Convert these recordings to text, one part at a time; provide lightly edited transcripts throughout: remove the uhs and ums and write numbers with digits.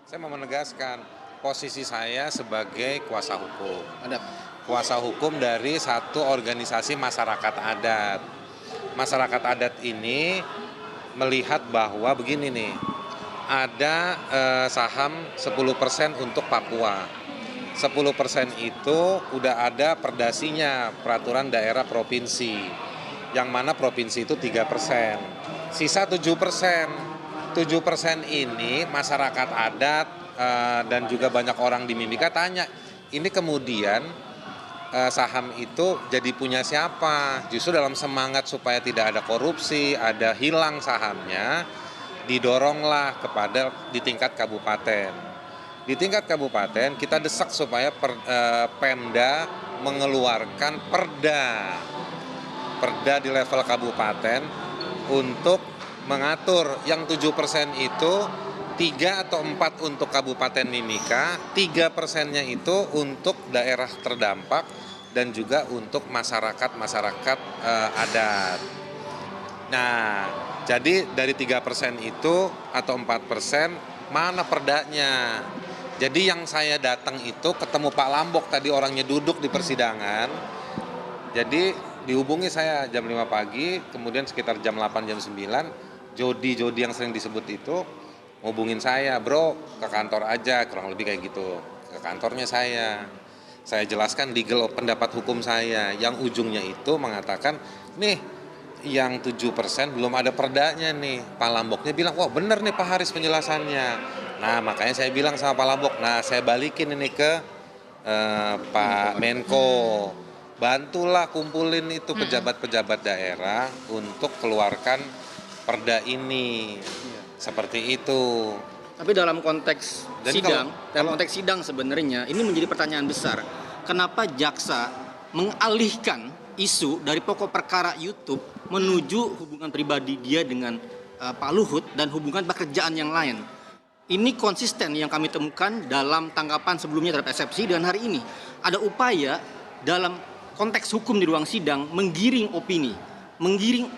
Saya mau menegaskan posisi saya sebagai kuasa hukum. Ada. Kuasa hukum dari satu organisasi masyarakat adat. Masyarakat adat ini melihat bahwa begini nih, ada saham 10% untuk Papua. 10% itu udah ada perdasinya, peraturan daerah provinsi. Yang mana provinsi itu 3%. Sisa 7%. 7% ini masyarakat adat dan juga banyak orang di Mimika tanya, ini kemudian saham itu jadi punya siapa? Justru dalam semangat supaya tidak ada korupsi, ada hilang sahamnya, didoronglah kepada di tingkat kabupaten. Di tingkat kabupaten kita desak supaya Pemda mengeluarkan perda di level kabupaten untuk mengatur yang 7% itu 3 atau 4 untuk Kabupaten Mimika, 3%-nya itu untuk daerah terdampak dan juga untuk masyarakat adat. Nah, jadi dari 3% itu atau 4% mana perdanya? Jadi yang saya datang itu ketemu Pak Lambok tadi, orangnya duduk di persidangan. Jadi dihubungi saya jam 5 pagi, kemudian sekitar jam 8, jam 9, Jody yang sering disebut itu hubungin saya, bro ke kantor aja, kurang lebih kayak gitu. Ke kantornya saya jelaskan legal pendapat hukum saya, yang ujungnya itu mengatakan, nih yang 7% belum ada perdanya nih. Pak Lamboknya bilang, wah bener nih Pak Haris penjelasannya. Nah makanya saya bilang sama Pak Lambok, nah saya balikin ini ke Pak Menko, bantulah kumpulin itu pejabat-pejabat daerah untuk keluarkan perda ini. Seperti itu. Tapi dalam konteks Dan sidang sebenarnya ini menjadi pertanyaan besar. Kenapa jaksa mengalihkan isu dari pokok perkara YouTube menuju hubungan pribadi dia dengan Pak Luhut dan hubungan pekerjaan yang lain? Ini konsisten yang kami temukan dalam tanggapan sebelumnya terhadap eksepsi, dan hari ini ada upaya dalam konteks hukum di ruang sidang menggiring opini,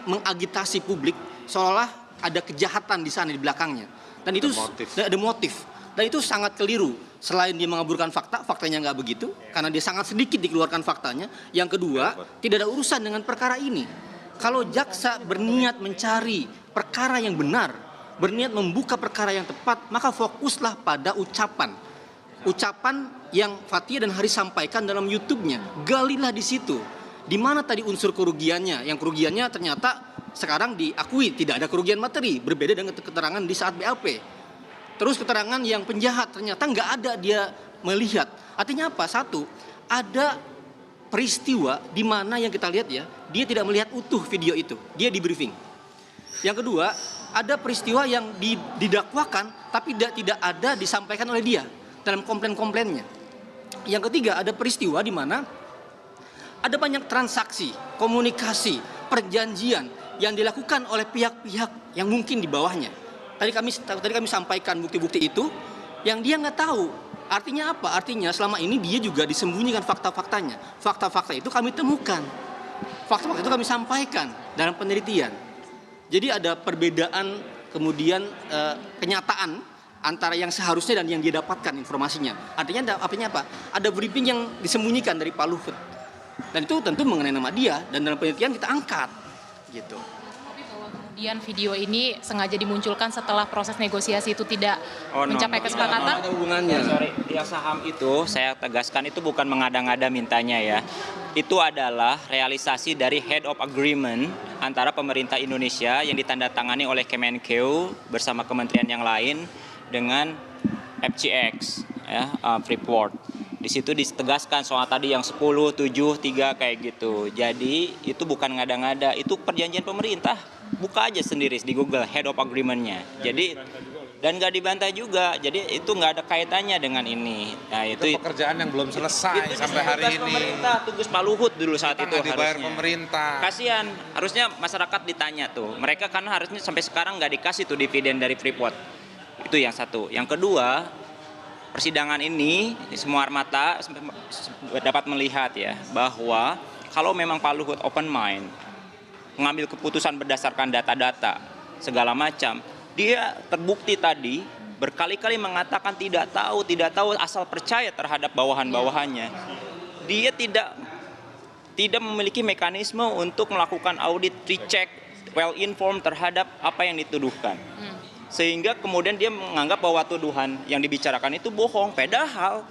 mengagitasi publik seolah ada kejahatan di sana di belakangnya, dan itu ada motif, dan itu sangat keliru. Selain dia mengaburkan fakta, faktanya nggak begitu, karena dia sangat sedikit dikeluarkan faktanya. Yang kedua, tidak ada urusan dengan perkara ini. Kalau jaksa berniat mencari perkara yang benar, berniat membuka perkara yang tepat, maka fokuslah pada ucapan yang Fathia dan Haris sampaikan dalam YouTube-nya. Galilah di situ. Di mana tadi unsur kerugiannya? Yang kerugiannya ternyata sekarang diakui tidak ada kerugian materi, berbeda dengan keterangan di saat BAP. Terus keterangan yang penjahat ternyata nggak ada dia melihat. Artinya apa? Satu, ada peristiwa di mana yang kita lihat ya, dia tidak melihat utuh video itu, dia di briefing. Yang kedua, ada peristiwa yang didakwakan tapi tidak ada disampaikan oleh dia dalam komplain-komplainnya. Yang ketiga, ada peristiwa di mana ada banyak transaksi, komunikasi, perjanjian yang dilakukan oleh pihak-pihak yang mungkin di bawahnya. Tadi kami sampaikan bukti-bukti itu yang dia nggak tahu. Artinya apa? Artinya selama ini dia juga disembunyikan fakta-faktanya. Fakta-fakta itu kami temukan. Fakta-fakta itu kami sampaikan dalam penelitian. Jadi ada perbedaan kemudian kenyataan antara yang seharusnya dan yang dia dapatkan informasinya. Artinya apa? Ada briefing yang disembunyikan dari Pak Luhut. Dan itu tentu mengenai nama dia, dan dalam penelitian kita angkat gitu. Tapi bahwa kemudian video ini sengaja dimunculkan setelah proses negosiasi itu tidak mencapai kesepakatan? Ada hubungannya. Sorry, yang saham itu saya tegaskan itu bukan mengada-ngada mintanya ya. Itu adalah realisasi dari head of agreement antara pemerintah Indonesia yang ditandatangani oleh Kemenkeu bersama kementerian yang lain dengan FCX ya, Freeport. Di situ ditegaskan soal tadi yang 10, 7, 3 kayak gitu. Jadi itu bukan ngada-ngada, itu perjanjian pemerintah. Buka aja sendiri di Google head of agreement-nya. Jadi dan nggak dibantah juga. Jadi itu nggak ada kaitannya dengan ini. Nah, itu pekerjaan yang belum selesai itu sampai hari ini. Pemerintah tugas Pak Luhut dulu saat Kita itu nggak dibayar harusnya. pemerintah. Kasihan, harusnya masyarakat ditanya tuh. Mereka karena harusnya sampai sekarang nggak dikasih tuh dividen dari Freeport. Itu yang satu. Yang kedua, persidangan ini semua mata dapat melihat ya bahwa kalau memang Pak Luhut open mind, mengambil keputusan berdasarkan data-data segala macam, dia terbukti tadi berkali-kali mengatakan tidak tahu, asal percaya terhadap bawahan-bawahannya. Dia tidak memiliki mekanisme untuk melakukan audit, recheck, well informed terhadap apa yang dituduhkan. Sehingga kemudian dia menganggap bahwa tuduhan yang dibicarakan itu bohong. Padahal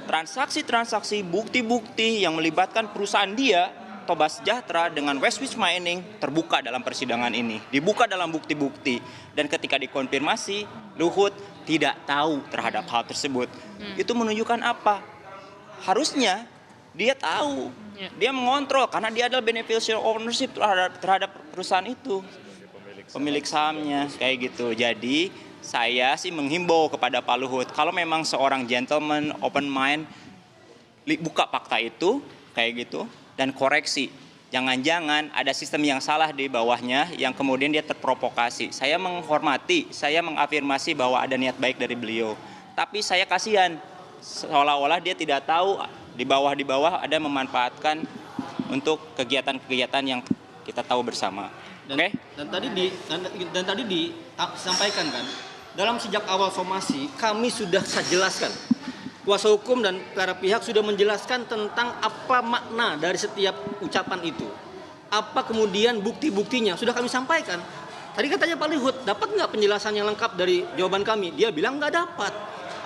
transaksi-transaksi, bukti-bukti yang melibatkan perusahaan dia, Toba Sejahtera dengan Westwich Mining, terbuka dalam persidangan ini. Dibuka dalam bukti-bukti. Dan ketika dikonfirmasi, Luhut tidak tahu terhadap hal tersebut. Itu menunjukkan apa? Harusnya dia tahu. Dia mengontrol karena dia adalah beneficial ownership terhadap perusahaan itu. Pemilik sahamnya, kayak gitu. Jadi saya sih menghimbau kepada Pak Luhut, kalau memang seorang gentleman, open mind, buka fakta itu, kayak gitu, dan koreksi. Jangan-jangan ada sistem yang salah di bawahnya yang kemudian dia terprovokasi. Saya menghormati, saya mengafirmasi bahwa ada niat baik dari beliau. Tapi saya kasihan, seolah-olah dia tidak tahu di bawah ada memanfaatkan untuk kegiatan-kegiatan yang kita tahu bersama. Dan tadi disampaikan kan, dalam sejak awal somasi kami sudah saya jelaskan, kuasa hukum dan para pihak sudah menjelaskan tentang apa makna dari setiap ucapan itu, apa kemudian bukti-buktinya sudah kami sampaikan. Tadi katanya Pak Luhut, dapat nggak penjelasan yang lengkap dari jawaban kami? Dia bilang nggak dapat.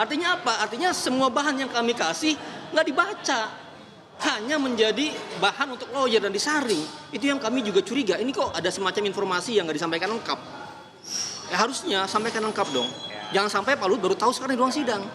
Artinya apa? Artinya semua bahan yang kami kasih nggak dibaca, hanya menjadi bahan untuk lawyer dan disaring. Itu yang kami juga curiga. Ini kok ada semacam informasi yang nggak disampaikan lengkap. Harusnya sampaikan lengkap dong. Jangan sampai Pak Luhut baru tahu sekarang di ruang sidang.